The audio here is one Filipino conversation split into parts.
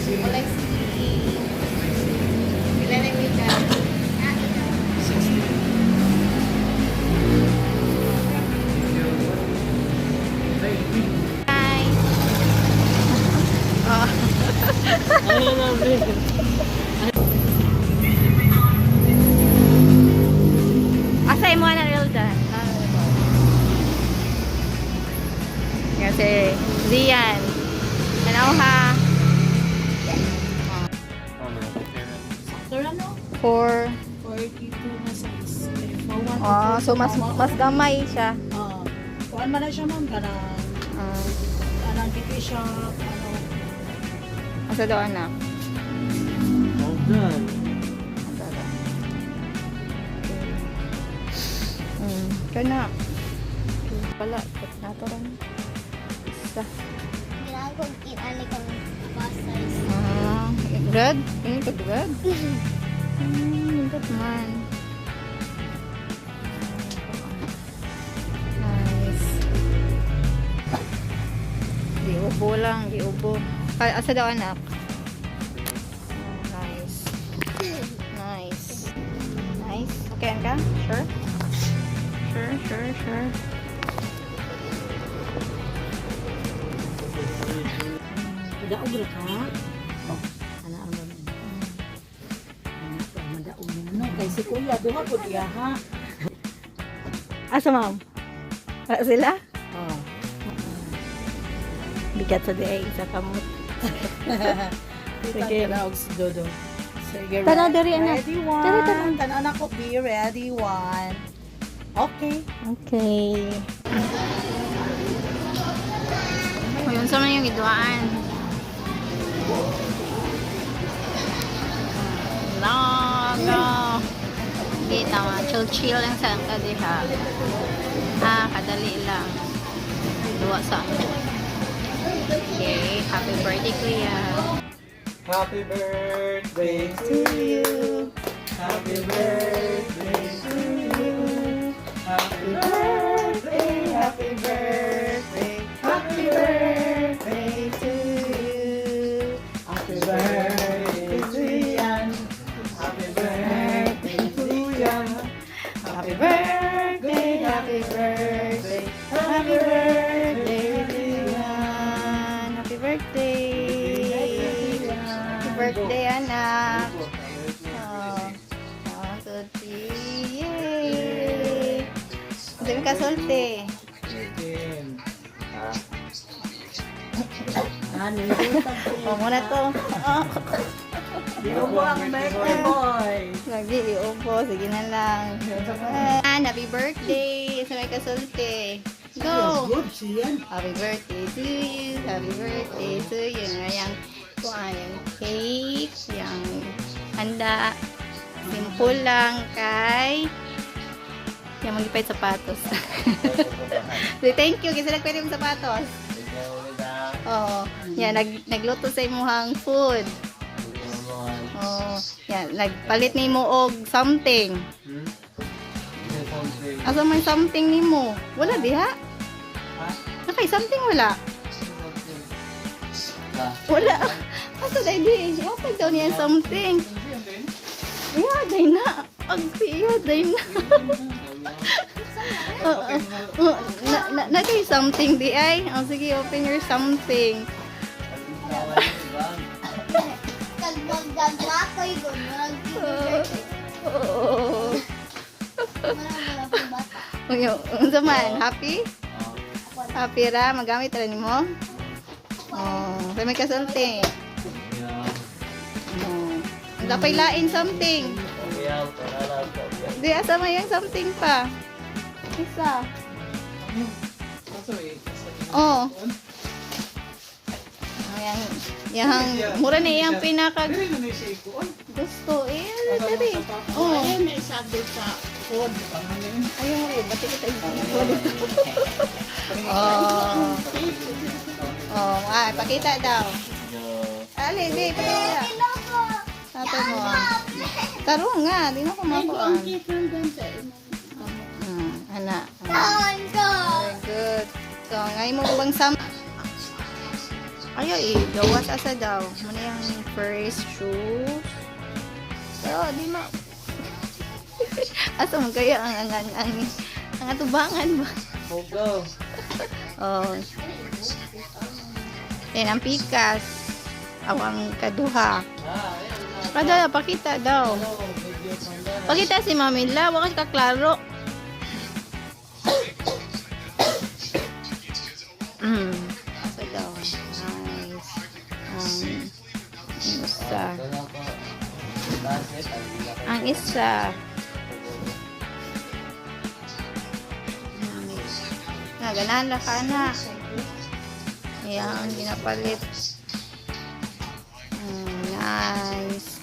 Alexi. Ilan ang wika? Hi. Oh. Ano na ba? Asay mo na real dyan. Kasi Rian. Ano ha? Sir, ano? 4. 42 na size. Oh, so mas gamay siya. Kuan man na siya ma'am, kanang anang tipi siya, ano. Asa daw anak? Well done. Kana. Pala, nato rin. Isa. Ginagod kinali kang bus size. Grad? Ini ka grad? Good man. Nice. Giubo lang, giubo. Asa daw anak? Nice. Nice. Nice. Okay ka? Sure? Sure. Madaog ra ka? Ana ang mga. Madaog na. Kay si Kuya, duha po diya ha. Asa ma'am? Sila? Oh. Bigat sa day, isa kamot. Sige. Tanaw si Dodo. Sige, Tanaw diri anak. Ready one. Tanaw na ko. Be ready one. Okay. Okay. Yun sa mga yung iduaan. Lago. Kita mo, chill lang sa kadiha. Kadali lang. Duwa sa amin. Okay, happy birthday kuya. Happy birthday to you. Happy birthday to you. Happy birthday, happy birthday, happy birthday to you. Happy birthday to Yan. Happy birthday to Yan. Happy birthday, happy birthday, happy birthday to Yan. Happy birthday. Happy birthday, anak. Yay! Dami ka sulti. Ano Muna to. Iubo ang birthday boy. Lagi iubo. Sige na lang. Happy birthday. Sa may kasulti. Go! Good siyan. Happy birthday to you. Happy birthday to you. Ngayang yung cake. Yung handa. Simple lang kay yung magipay sapatos. So, thank you kasi nagpwede yung sapatos. Oo. Yan, nagluto sa imuhang food. Oo. Yan, nagpalit ni mo og something. Asa may something ni mo? Wala diha? Nakay something wala? Wala. Asa dahil di? Okay daw niya something. Yeah, day na. Ang tiyo, day na. Nagay something di ay. Oh, sige, open your something. Kalbag-gagwa ko yun. Wala pong bata. Unsa man, happy? Happy ra, magamit ra nimo? Oh, sa may kasulti. Oh. Dapat lain something. Di asa may yung something pa. Isa. Oh. Ayan. Yang mura na iyang pinaka gusto. Dali. Oh. Ayun, may sabi sa food. Ayun mo rin. Bati kita yung Oh. Oh, pakita daw. Ali, di, pakita. Sabi mo. Taro nga, di na ko makuhaan. Ana. Very good. So, ngayon mo bang Ayaw gawas asa daw. Muna yung first shoes. Pero, di ma... Asa mo kaya ang atubangan ba? Go. Oh. Yan ang pikas. Awang kaduha. Kada, pakita daw. Pakita si Mamila. Wakas kaklaro. Asa daw. Nice. Ang isa. Ang isa. Ganahan na ka na. Ayan, ginapalit. Nice.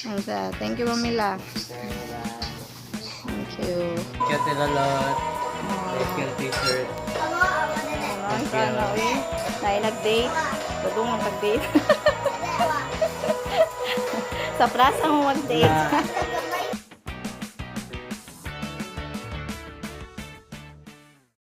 Ang isa. Thank you, Mamila. Thank you. Thank you, Lolot. Thank you, t-shirt. Ang sana, uy. Dahil nag-date. Tudong ang pag-date. Sa plaza mo mag-date.